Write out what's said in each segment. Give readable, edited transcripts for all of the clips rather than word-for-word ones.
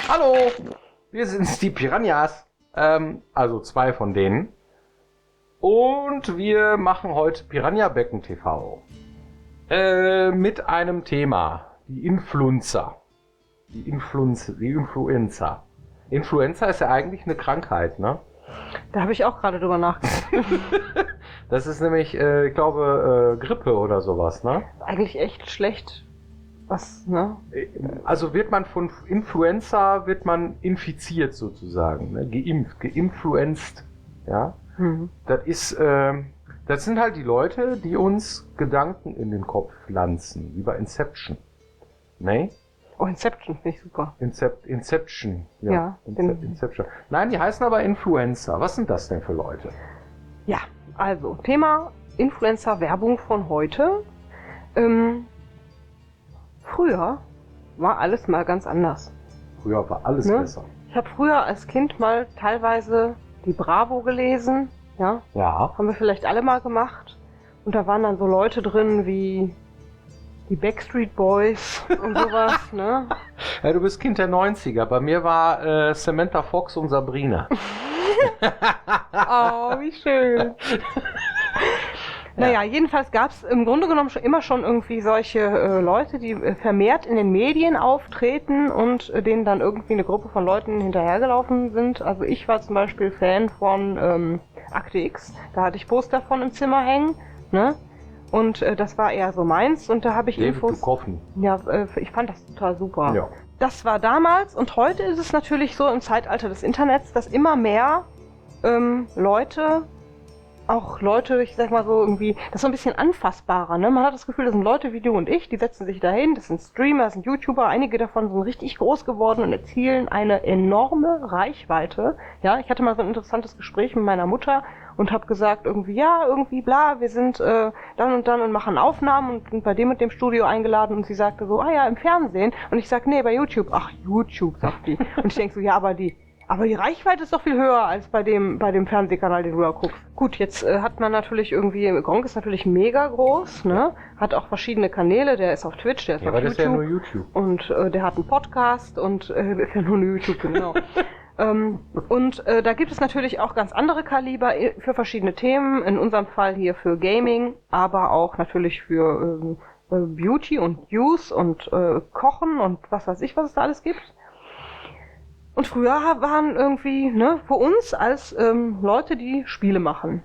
Hallo, wir sind die Piranhas, also 2 von denen. Und wir machen heute Piranha Becken TV mit einem Thema, die Influenza. Die Influenza. Influenza ist ja eigentlich eine Krankheit, ne? Da habe ich auch gerade drüber nachgedacht. Das ist nämlich, ich glaube, Grippe oder sowas, ne? Eigentlich echt schlecht. Was, ne? Also wird man von Influenza, infiziert sozusagen, ne? Geinfluenzt, ja? Mhm. Das sind halt die Leute, die uns Gedanken in den Kopf pflanzen, wie bei Inception, ne? Oh, Inception finde ich super. Inception, Ja, Inception. Nein, die heißen aber Influencer. Was sind das denn für Leute? Ja, also Thema Influencer-Werbung von heute. Früher war alles mal ganz anders. Früher war alles Ne? besser. Ich habe früher als Kind mal teilweise die Bravo gelesen. Ja, Ja. haben wir vielleicht alle mal gemacht. Und da waren dann so Leute drin wie die Backstreet Boys und sowas, ne? Ja, du bist Kind der 90er. Bei mir war Samantha Fox und Sabrina. Oh, wie schön. Naja, jedenfalls gab es im Grunde genommen immer schon irgendwie solche Leute, die vermehrt in den Medien auftreten und denen dann irgendwie eine Gruppe von Leuten hinterhergelaufen sind. Also ich war zum Beispiel Fan von Akte X. Da hatte ich Poster von im Zimmer hängen, ne? Und das war eher so meins und da habe ich David Infos. Duchovny. Ja, ich fand das total super. Ja. Das war damals und heute ist es natürlich so im Zeitalter des Internets, dass immer mehr Leute, ich sag mal so irgendwie, das ist so ein bisschen anfassbarer, ne? Man hat das Gefühl, das sind Leute wie du und ich, die setzen sich dahin, das sind Streamer, das sind YouTuber, einige davon sind richtig groß geworden und erzielen eine enorme Reichweite. Ja, ich hatte mal so ein interessantes Gespräch mit meiner Mutter und habe gesagt irgendwie bla, wir sind dann und machen Aufnahmen und sind bei dem und dem Studio eingeladen und sie sagte so, im Fernsehen und ich sag, nee, bei YouTube. Ach, YouTube, sagt die. Und ich denk so, ja, aber die Reichweite ist doch viel höher als bei dem Fernsehkanal, den du da guckst. Gut, jetzt hat man natürlich irgendwie, Gronkh ist natürlich mega groß, ne? Hat auch verschiedene Kanäle, der ist auf Twitch, der ist auf aber YouTube. das ist ja nur YouTube. Und der hat einen Podcast und ist ja nur YouTube, genau. Da gibt es natürlich auch ganz andere Kaliber für verschiedene Themen, in unserem Fall hier für Gaming, aber auch natürlich für Beauty und News und Kochen und was weiß ich, was es da alles gibt. Und früher waren irgendwie, ne, für uns als Leute, die Spiele machen,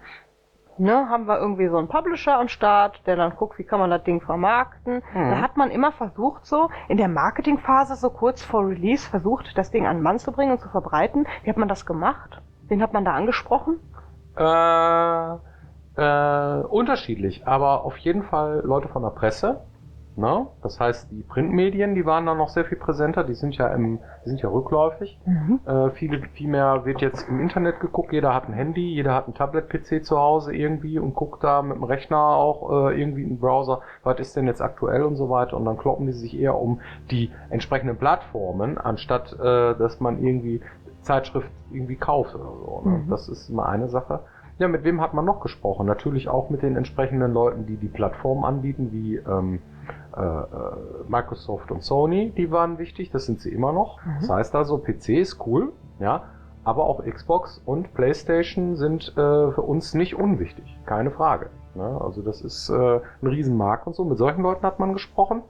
ne, haben wir irgendwie so einen Publisher am Start, der dann guckt, wie kann man das Ding vermarkten. Da hat man immer versucht, so in der Marketingphase, so kurz vor Release, versucht, das Ding an den Mann zu bringen und zu verbreiten. Wie hat man das gemacht? Wen hat man da angesprochen? Unterschiedlich, aber auf jeden Fall Leute von der Presse. Ne? Das heißt, die Printmedien, die waren da noch sehr viel präsenter, die sind ja rückläufig. Viel mehr wird jetzt im Internet geguckt, jeder hat ein Handy, jeder hat ein Tablet-PC zu Hause irgendwie und guckt da mit dem Rechner auch irgendwie im Browser, was ist denn jetzt aktuell und so weiter und dann kloppen die sich eher um die entsprechenden Plattformen, anstatt dass man irgendwie Zeitschrift irgendwie kauft oder so. Ne? Das ist immer eine Sache. Ja, mit wem hat man noch gesprochen? Natürlich auch mit den entsprechenden Leuten, die Plattformen anbieten, wie Microsoft und Sony, die waren wichtig, das sind sie immer noch. Das heißt also, PC ist cool, ja, aber auch Xbox und PlayStation sind für uns nicht unwichtig, keine Frage. Ne? Also das ist ein Riesenmarkt und so. Mit solchen Leuten hat man gesprochen.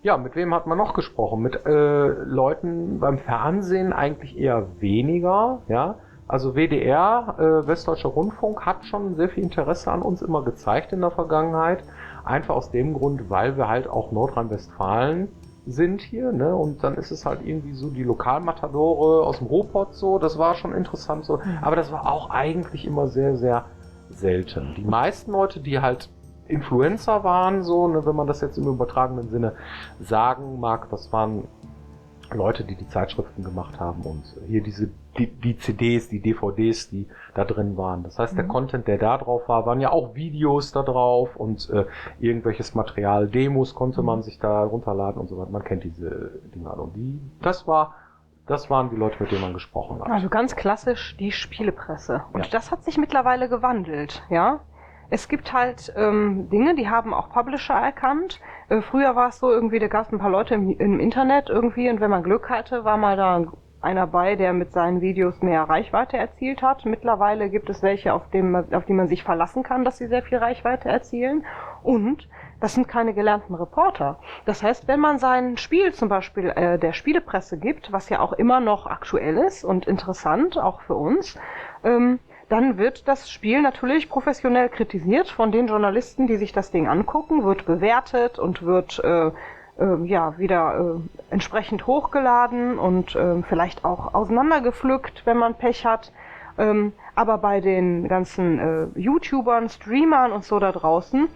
Ja, mit wem hat man noch gesprochen? Mit Leuten beim Fernsehen eigentlich eher weniger, ja. Also WDR, Westdeutscher Rundfunk, hat schon sehr viel Interesse an uns immer gezeigt in der Vergangenheit. Einfach aus dem Grund, weil wir halt auch Nordrhein-Westfalen sind hier, ne? Und dann ist es halt irgendwie so die Lokalmatadore aus dem Ruhrpott so, das war schon interessant so. Aber das war auch eigentlich immer sehr, sehr selten. Die meisten Leute, die halt Influencer waren, so, ne, wenn man das jetzt im übertragenen Sinne sagen mag, das waren Leute, die Zeitschriften gemacht haben und hier die CDs, die DVDs, die da drin waren. Das heißt, der Content, der da drauf war, waren ja auch Videos da drauf und irgendwelches Material, Demos konnte man sich da runterladen und so weiter. Man kennt diese Dinger. Und das waren die Leute, mit denen man gesprochen hat. Also ganz klassisch die Spielepresse. Und Ja. das hat sich mittlerweile gewandelt, ja. Es gibt halt Dinge, die haben auch Publisher erkannt. Früher war es so irgendwie, da gab es ein paar Leute im Internet irgendwie und wenn man Glück hatte, war mal da einer bei, der mit seinen Videos mehr Reichweite erzielt hat. Mittlerweile gibt es welche, auf die man sich verlassen kann, dass sie sehr viel Reichweite erzielen. Und das sind keine gelernten Reporter. Das heißt, wenn man sein Spiel zum Beispiel der Spielepresse gibt, was ja auch immer noch aktuell ist und interessant, auch für uns, dann wird das Spiel natürlich professionell kritisiert von den Journalisten, die sich das Ding angucken, wird bewertet und wird wieder entsprechend hochgeladen und vielleicht auch auseinandergepflückt, wenn man Pech hat. Aber bei den ganzen YouTubern, Streamern und so da draußen,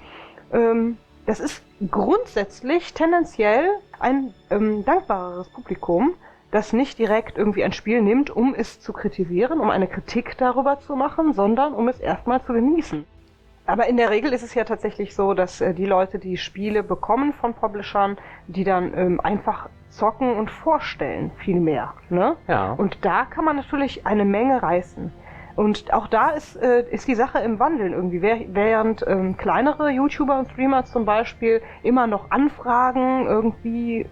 das ist grundsätzlich tendenziell ein dankbareres Publikum, das nicht direkt irgendwie ein Spiel nimmt, um es zu kritisieren, um eine Kritik darüber zu machen, sondern um es erstmal zu genießen. Aber in der Regel ist es ja tatsächlich so, dass die Leute, die Spiele bekommen von Publishern, die dann einfach zocken und vorstellen, viel mehr. Ne? Ja. Und da kann man natürlich eine Menge reißen. Und auch da ist die Sache im Wandeln irgendwie. Während kleinere YouTuber und Streamer zum Beispiel immer noch anfragen, irgendwie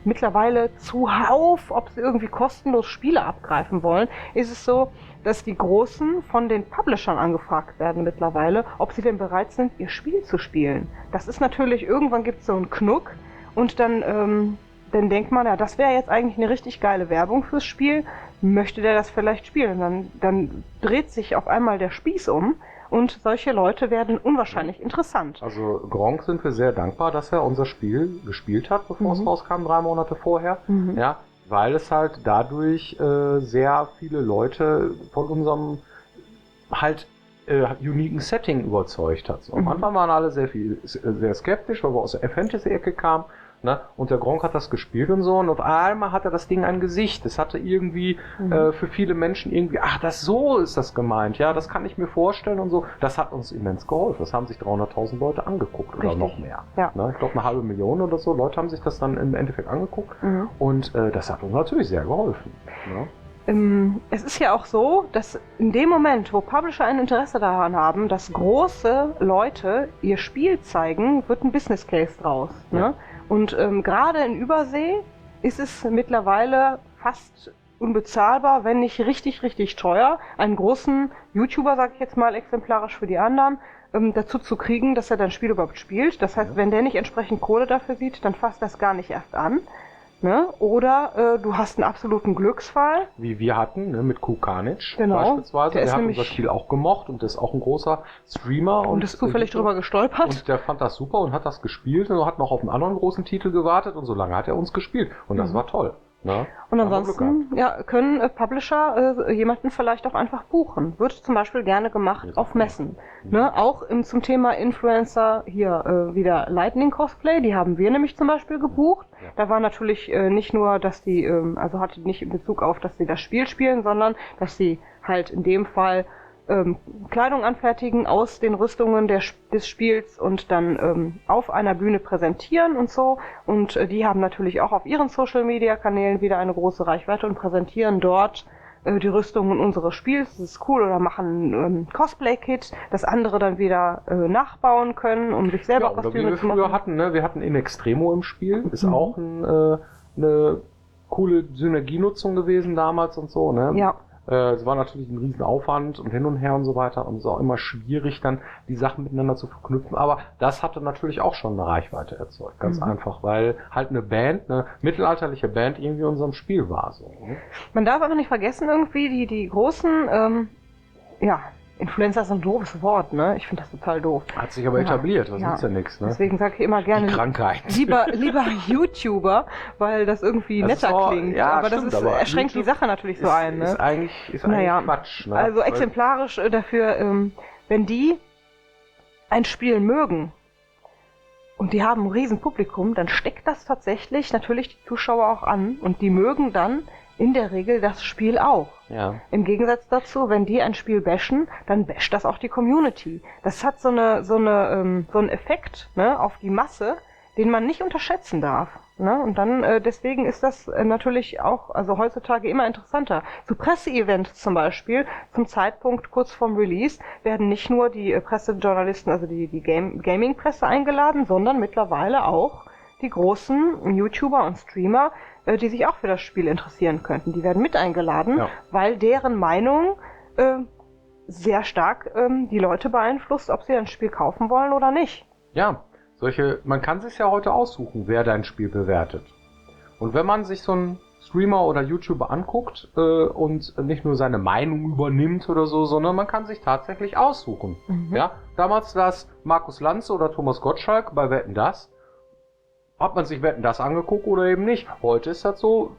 mittlerweile zuhauf, ob sie irgendwie kostenlos Spiele abgreifen wollen, ist es so, dass die Großen von den Publishern angefragt werden mittlerweile, ob sie denn bereit sind, ihr Spiel zu spielen. Das ist natürlich, irgendwann gibt es so einen Knuck und dann denkt man, ja, das wäre jetzt eigentlich eine richtig geile Werbung fürs Spiel, möchte der das vielleicht spielen? Und dann dreht sich auf einmal der Spieß um und solche Leute werden unwahrscheinlich interessant. Also Gronkh sind wir sehr dankbar, dass er unser Spiel gespielt hat, bevor es rauskam, 3 Monate vorher. Ja, weil es halt dadurch sehr viele Leute von unserem halt uniken Setting überzeugt hat. So, am Anfang waren alle sehr skeptisch, weil wir aus der Fantasy-Ecke kamen. Ne? Und der Gronkh hat das gespielt und so, und auf einmal hatte das Ding ein Gesicht. Es hatte irgendwie für viele Menschen irgendwie, so ist das gemeint, ja, das kann ich mir vorstellen und so. Das hat uns immens geholfen. Das haben sich 300.000 Leute angeguckt oder noch mehr. Ja. Ne? Ich glaube, 500.000 oder so Leute haben sich das dann im Endeffekt angeguckt und das hat uns natürlich sehr geholfen. Ne? Es ist ja auch so, dass in dem Moment, wo Publisher ein Interesse daran haben, dass große Leute ihr Spiel zeigen, wird ein Business Case draus. Ne? Ja. Und gerade in Übersee ist es mittlerweile fast unbezahlbar, wenn nicht richtig, richtig teuer, einen großen YouTuber, sag ich jetzt mal exemplarisch für die anderen, dazu zu kriegen, dass er dein Spiel überhaupt spielt. Das heißt, wenn der nicht entsprechend Kohle dafür sieht, dann fasst das gar nicht erst an. Ne? Oder du hast einen absoluten Glücksfall. Wie wir hatten, ne, mit Kukanich beispielsweise. Der hat unser Spiel auch gemocht und ist auch ein großer Streamer. Und ist zufällig drüber gestolpert. Und der fand das super und hat das gespielt und hat noch auf einen anderen großen Titel gewartet und so lange hat er uns gespielt. Und das war toll. Ne? Und ansonsten können Publisher jemanden vielleicht auch einfach buchen. Wird zum Beispiel gerne gemacht auf Messen. Ne? Auch zum Thema Influencer hier wieder Lightning Cosplay, die haben wir nämlich zum Beispiel gebucht. Ja. Da war natürlich nicht nur, dass die, also hatte nicht in Bezug auf, dass sie das Spiel spielen, sondern dass sie halt in dem Fall Kleidung anfertigen aus den Rüstungen des Spiels und dann auf einer Bühne präsentieren und so. Und die haben natürlich auch auf ihren Social-Media-Kanälen wieder eine große Reichweite und präsentieren dort die Rüstungen unseres Spiels. Das ist cool. Oder machen ein Cosplay-Kit, das andere dann wieder nachbauen können, um sich selber Kostüme zu machen. Wir hatten, ne? Wir hatten In Extremo im Spiel. Ist auch eine coole Synergienutzung gewesen damals und so. Ne? Ja. Es war natürlich ein riesen Aufwand und hin und her und so weiter und es ist auch immer schwierig, dann die Sachen miteinander zu verknüpfen. Aber das hatte natürlich auch schon eine Reichweite erzeugt, ganz einfach, weil halt eine mittelalterliche Band irgendwie in unserem Spiel war. So, ne? Man darf aber nicht vergessen, irgendwie die großen, Influencer ist ein doofes Wort, ne? Ich finde das total doof. Hat sich aber etabliert, was nützt ja nichts, ne? Deswegen sage ich immer gerne lieber YouTuber, weil das irgendwie netter klingt. Ja, aber stimmt, das erschränkt die Sache natürlich so ein, ne? Ist eigentlich Quatsch, ne? Also exemplarisch dafür, wenn die ein Spiel mögen und die haben ein Riesenpublikum, dann steckt das tatsächlich natürlich die Zuschauer auch an und die mögen dann in der Regel das Spiel auch. Ja. Im Gegensatz dazu, wenn die ein Spiel bashen, dann basht das auch die Community. Das hat so einen Effekt, ne, auf die Masse, den man nicht unterschätzen darf. Ne? Und dann, deswegen ist das natürlich auch, also heutzutage immer interessanter. Zu Presseevents zum Beispiel, zum Zeitpunkt kurz vorm Release, werden nicht nur die Pressejournalisten, also die Gaming-Presse eingeladen, sondern mittlerweile auch die großen YouTuber und Streamer, die sich auch für das Spiel interessieren könnten. Die werden mit eingeladen, weil deren Meinung sehr stark die Leute beeinflusst, ob sie ein Spiel kaufen wollen oder nicht. Ja, man kann sich ja heute aussuchen, wer dein Spiel bewertet. Und wenn man sich so einen Streamer oder YouTuber anguckt und nicht nur seine Meinung übernimmt oder so, sondern man kann sich tatsächlich aussuchen. Ja, damals war es Markus Lanz oder Thomas Gottschalk bei Wetten, dass. Hat man sich Wetten, dass angeguckt oder eben nicht? Heute ist das so,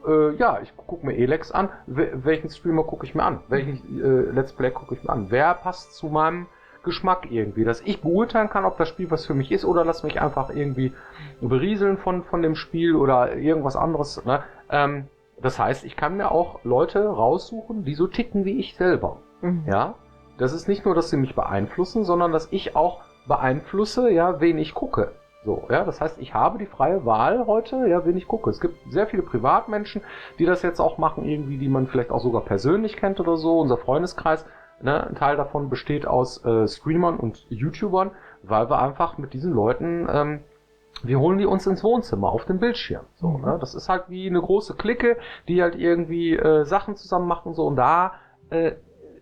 ich gucke mir Elex an. Welchen Streamer gucke ich mir an? Welchen Let's Play gucke ich mir an? Wer passt zu meinem Geschmack irgendwie, dass ich beurteilen kann, ob das Spiel was für mich ist oder lass mich einfach irgendwie berieseln von dem Spiel oder irgendwas anderes. Ne? Das heißt, ich kann mir auch Leute raussuchen, die so ticken wie ich selber. Ja, das ist nicht nur, dass sie mich beeinflussen, sondern dass ich auch beeinflusse, ja, wen ich gucke. So, ja, das heißt, ich habe die freie Wahl heute, ja, wen ich gucke. Es gibt sehr viele Privatmenschen, die das jetzt auch machen, irgendwie, die man vielleicht auch sogar persönlich kennt oder so. Unser Freundeskreis, ne, ein Teil davon besteht aus Streamern und YouTubern, weil wir einfach mit diesen Leuten, wir holen die uns ins Wohnzimmer auf dem Bildschirm. So, ne? Das ist halt wie eine große Clique, die halt irgendwie Sachen zusammen machen, so, und da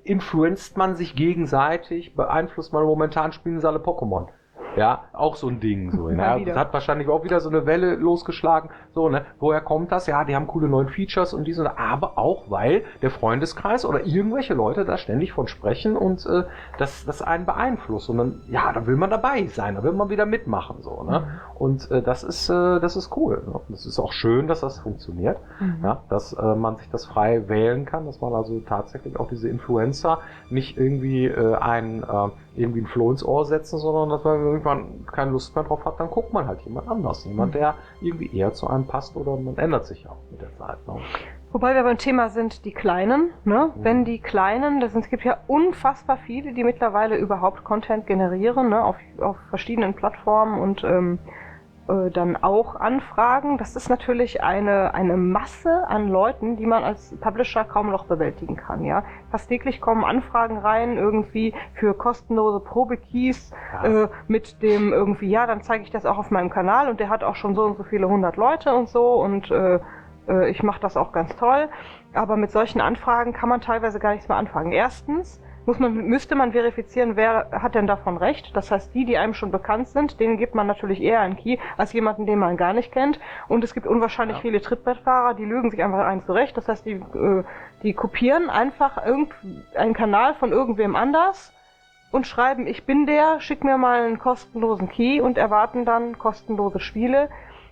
influenzt man sich gegenseitig, beeinflusst man. Momentan spielen sie alle Pokémon. Ja, auch so ein Ding, so, ne? Das hat wahrscheinlich auch wieder so eine Welle losgeschlagen, so, ne? Woher kommt das? Ja, die haben coole neuen Features und diese, aber auch, weil der Freundeskreis oder irgendwelche Leute da ständig von sprechen und das einen beeinflusst, und dann, ja, da will man dabei sein, da will man wieder mitmachen, so, ne? Und das ist cool, ne? Das ist auch schön, dass das funktioniert, ja, dass man sich das frei wählen kann, dass man also tatsächlich auch diese Influencer nicht irgendwie irgendwie ein Floh ins Ohr setzen, sondern dass man irgendwann keine Lust mehr drauf hat, dann guckt man halt jemand anders. Jemand, der irgendwie eher zu einem passt, oder man ändert sich auch mit der Zeit. Ne? Wobei wir beim Thema sind, die Kleinen, ne? Wenn die Kleinen, es gibt ja unfassbar viele, die mittlerweile überhaupt Content generieren, ne? Auf verschiedenen Plattformen und dann auch Anfragen. Das ist natürlich eine Masse an Leuten, die man als Publisher kaum noch bewältigen kann. Ja, fast täglich kommen Anfragen rein, irgendwie für kostenlose Probekeys, mit dem irgendwie, ja, dann zeige ich das auch auf meinem Kanal und der hat auch schon so und so viele 100 Leute und so, und ich mache das auch ganz toll. Aber mit solchen Anfragen kann man teilweise gar nichts mehr anfangen. Erstens müsste man verifizieren, wer hat denn davon recht. Das heißt, die einem schon bekannt sind, denen gibt man natürlich eher einen Key als jemanden, den man gar nicht kennt. Und es gibt unwahrscheinlich viele Trittbrettfahrer, die lügen sich einfach einen zurecht. Das heißt, die kopieren einfach einen Kanal von irgendwem anders und schreiben, ich bin der, schick mir mal einen kostenlosen Key, und erwarten dann kostenlose Spiele.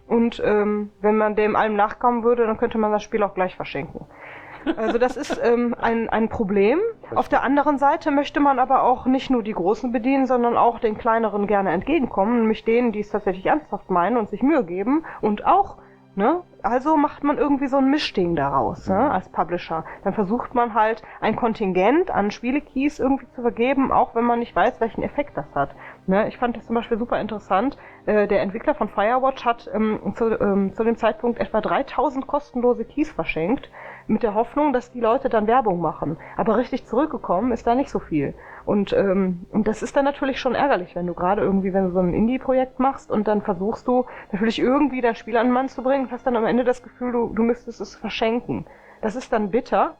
Und wenn man dem allem nachkommen würde, dann könnte man das Spiel auch gleich verschenken. Also das ist ein Problem. Auf der anderen Seite möchte man aber auch nicht nur die Großen bedienen, sondern auch den Kleineren gerne entgegenkommen, nämlich denen, die es tatsächlich ernsthaft meinen und sich Mühe geben, und auch, ne? Also macht man irgendwie so ein Mischding daraus, ne? Als Publisher. Dann versucht man halt ein Kontingent an Spielekeys irgendwie zu vergeben, auch wenn man nicht weiß, welchen Effekt das hat. Ne? Ich fand das zum Beispiel super interessant. Der Entwickler von Firewatch hat zu dem Zeitpunkt etwa 3000 kostenlose Keys verschenkt, mit der Hoffnung, dass die Leute dann Werbung machen. Aber richtig zurückgekommen ist da nicht so viel. Und das ist dann natürlich schon ärgerlich, wenn du so ein Indie-Projekt machst und dann versuchst du natürlich irgendwie dein Spiel an den Mann zu bringen und hast dann am Ende das Gefühl, du müsstest es verschenken. Das ist dann bitter.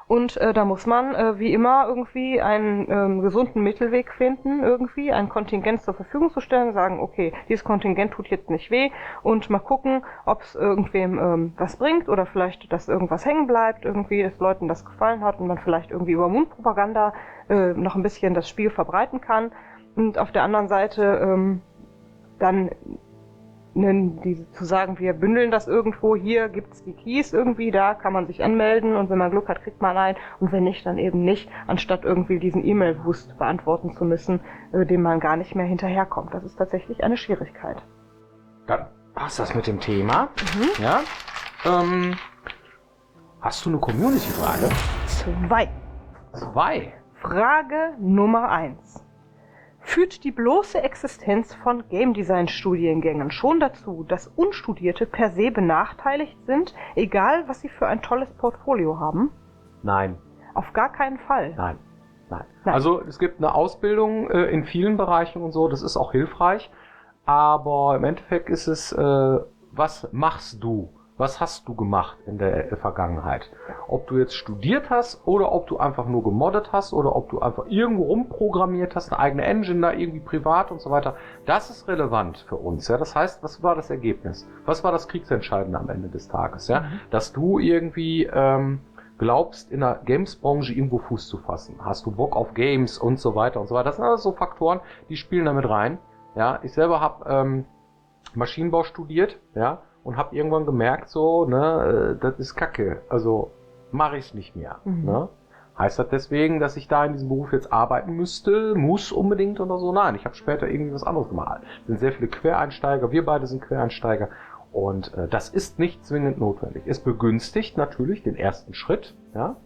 Und da muss man wie immer irgendwie einen gesunden Mittelweg finden, irgendwie ein Kontingent zur Verfügung zu stellen, sagen, okay, dieses Kontingent tut jetzt nicht weh, und mal gucken, ob es irgendwem was bringt oder vielleicht, dass irgendwas hängen bleibt, irgendwie, dass Leuten das gefallen hat und man vielleicht irgendwie über Mundpropaganda noch ein bisschen das Spiel verbreiten kann. Und auf der anderen Seite dann zu sagen, wir bündeln das irgendwo, hier gibt's die Keys irgendwie, da kann man sich anmelden und wenn man Glück hat, kriegt man einen, und wenn nicht, dann eben nicht, anstatt irgendwie diesen E-Mail-Wust beantworten zu müssen, dem man gar nicht mehr hinterherkommt. Das ist tatsächlich eine Schwierigkeit. Dann war's das mit dem Thema. Ja. Hast du eine Community-Frage? 2. Frage Nummer 1. führt die bloße Existenz von Game Design Studiengängen schon dazu, dass Unstudierte per se benachteiligt sind, egal was sie für ein tolles Portfolio haben? Nein. Auf gar keinen Fall. Nein. Also es gibt eine Ausbildung in vielen Bereichen und so, das ist auch hilfreich, aber im Endeffekt ist es, was machst du? Was hast du gemacht in der Vergangenheit? Ob du jetzt studiert hast oder ob du einfach nur gemoddet hast oder ob du einfach irgendwo rumprogrammiert hast, eine eigene Engine da irgendwie privat und so weiter. Das ist relevant für uns. Ja? Das heißt, was war das Ergebnis? Was war das Kriegsentscheidende am Ende des Tages? Ja? Dass du irgendwie glaubst, in der Games-Branche irgendwo Fuß zu fassen. Hast du Bock auf Games und so weiter und so weiter. Das sind alles so Faktoren, die spielen damit rein. Ja? Ich selber habe Maschinenbau studiert, ja, und habe irgendwann gemerkt, so, ne, das ist Kacke, also mache ich nicht mehr. Ne? Heißt das deswegen, dass ich da in diesem Beruf jetzt arbeiten muss unbedingt oder so? Nein, ich habe später irgendwie was anderes gemacht. Es sind sehr viele Quereinsteiger, wir beide sind Quereinsteiger und das ist nicht zwingend notwendig. Es begünstigt natürlich den ersten Schritt, ja,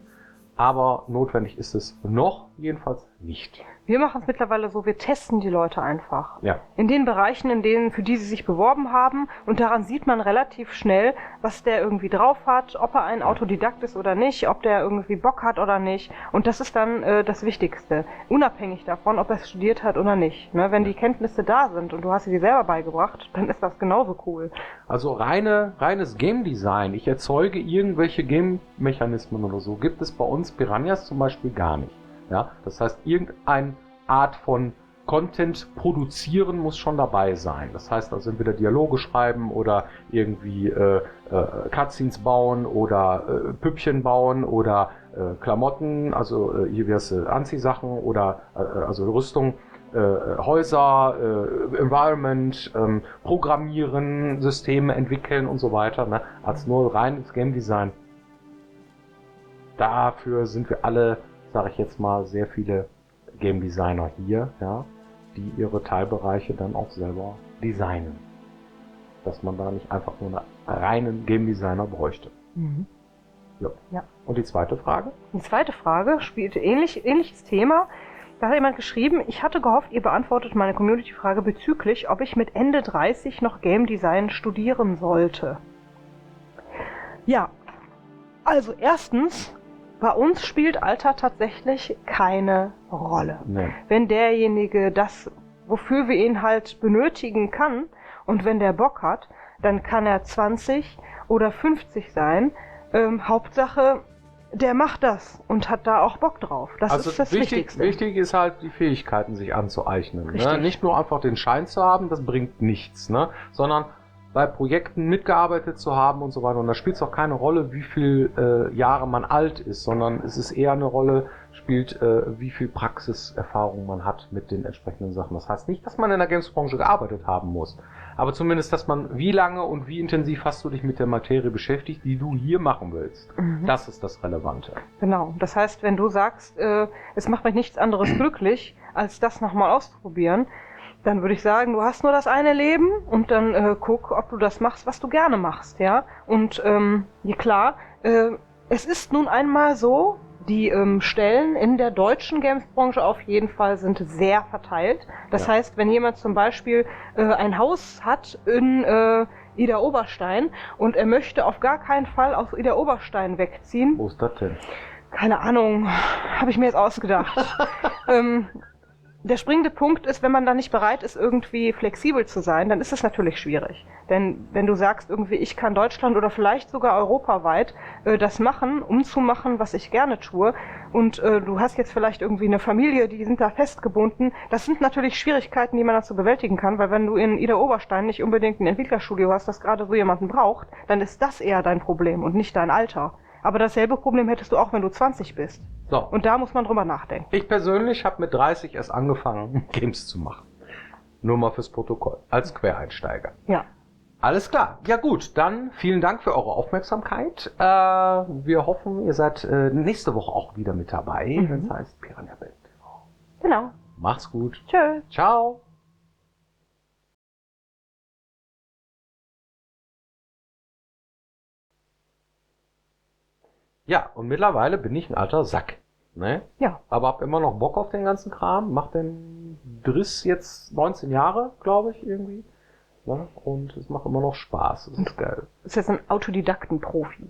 aber notwendig ist es noch jedenfalls nicht. Wir machen es mittlerweile so, wir testen die Leute einfach. Ja. In den Bereichen, für die sie sich beworben haben. Und daran sieht man relativ schnell, was der irgendwie drauf hat, ob er ein Autodidakt ist oder nicht, ob der irgendwie Bock hat oder nicht. Und das ist dann das Wichtigste. Unabhängig davon, ob er es studiert hat oder nicht. Ne? Wenn die Kenntnisse da sind und du hast sie dir selber beigebracht, dann ist das genauso cool. Also reines Game Design, ich erzeuge irgendwelche Game-Mechanismen oder so, gibt es bei uns Piranhas zum Beispiel gar nicht. Ja, das heißt, irgendeine Art von Content produzieren muss schon dabei sein. Das heißt also entweder Dialoge schreiben oder irgendwie Cutscenes bauen oder Püppchen bauen oder Klamotten, also hier wäre es Anziehsachen oder also Rüstung, Häuser, Environment, programmieren, Systeme entwickeln und so weiter. Ne? Als nur reines Game Design. Dafür sind wir alle, sage ich jetzt mal, sehr viele Game Designer hier, ja, die ihre Teilbereiche dann auch selber designen. Dass man da nicht einfach nur einen reinen Game Designer bräuchte. Ja. Und die zweite Frage? Die zweite Frage spielt ähnliches Thema. Da hat jemand geschrieben, ich hatte gehofft, ihr beantwortet meine Community-Frage bezüglich, ob ich mit Ende 30 noch Game Design studieren sollte. Ja, also erstens, bei uns spielt Alter tatsächlich keine Rolle. Nee. Wenn derjenige das, wofür wir ihn halt benötigen kann, und wenn der Bock hat, dann kann er 20 oder 50 sein. Hauptsache, der macht das und hat da auch Bock drauf. Das also ist das Wichtigste. Wichtig ist halt, die Fähigkeiten sich anzueignen. Richtig. Ne? Nicht nur einfach den Schein zu haben, das bringt nichts, ne? Sondern bei Projekten mitgearbeitet zu haben und so weiter. Und da spielt es auch keine Rolle, wie viel Jahre man alt ist, sondern es ist eher eine Rolle, spielt, wie viel Praxiserfahrung man hat mit den entsprechenden Sachen. Das heißt nicht, dass man in der Games-Branche gearbeitet haben muss, aber zumindest, dass man, wie lange und wie intensiv hast du dich mit der Materie beschäftigt, die du hier machen willst. Das ist das Relevante. Genau. Das heißt, wenn du sagst, es macht mich nichts anderes glücklich, als das nochmal auszuprobieren, dann würde ich sagen, du hast nur das eine Leben und dann guck, ob du das machst, was du gerne machst, ja. Und klar, es ist nun einmal so, die Stellen in der deutschen Games-Branche auf jeden Fall sind sehr verteilt. Das heißt, wenn jemand zum Beispiel ein Haus hat in Ida Oberstein und er möchte auf gar keinen Fall aus Ida Oberstein wegziehen. Wo ist das denn? Keine Ahnung, habe ich mir jetzt ausgedacht. Der springende Punkt ist, wenn man da nicht bereit ist, irgendwie flexibel zu sein, dann ist es natürlich schwierig. Denn wenn du sagst, irgendwie, ich kann Deutschland oder vielleicht sogar europaweit das machen, umzumachen, was ich gerne tue, und du hast jetzt vielleicht irgendwie eine Familie, die sind da festgebunden, das sind natürlich Schwierigkeiten, die man dazu bewältigen kann, weil wenn du in Ida Oberstein nicht unbedingt ein Entwicklerstudio hast, das gerade so jemanden braucht, dann ist das eher dein Problem und nicht dein Alter. Aber dasselbe Problem hättest du auch, wenn du 20 bist. So. Und da muss man drüber nachdenken. Ich persönlich habe mit 30 erst angefangen, Games zu machen. Nur mal fürs Protokoll. Als Quereinsteiger. Ja. Alles klar. Ja gut, dann vielen Dank für eure Aufmerksamkeit. Wir hoffen, ihr seid nächste Woche auch wieder mit dabei, wenn es heißt Piranha Bytes. Genau. Macht's gut. Tschö. Ciao. Ja, und mittlerweile bin ich ein alter Sack. Ne? Ja. Aber hab immer noch Bock auf den ganzen Kram. Mach den Driss jetzt 19 Jahre, glaube ich, irgendwie. Ne? Und es macht immer noch Spaß. Das ist geil. Ist jetzt ein Autodidakten-Profi.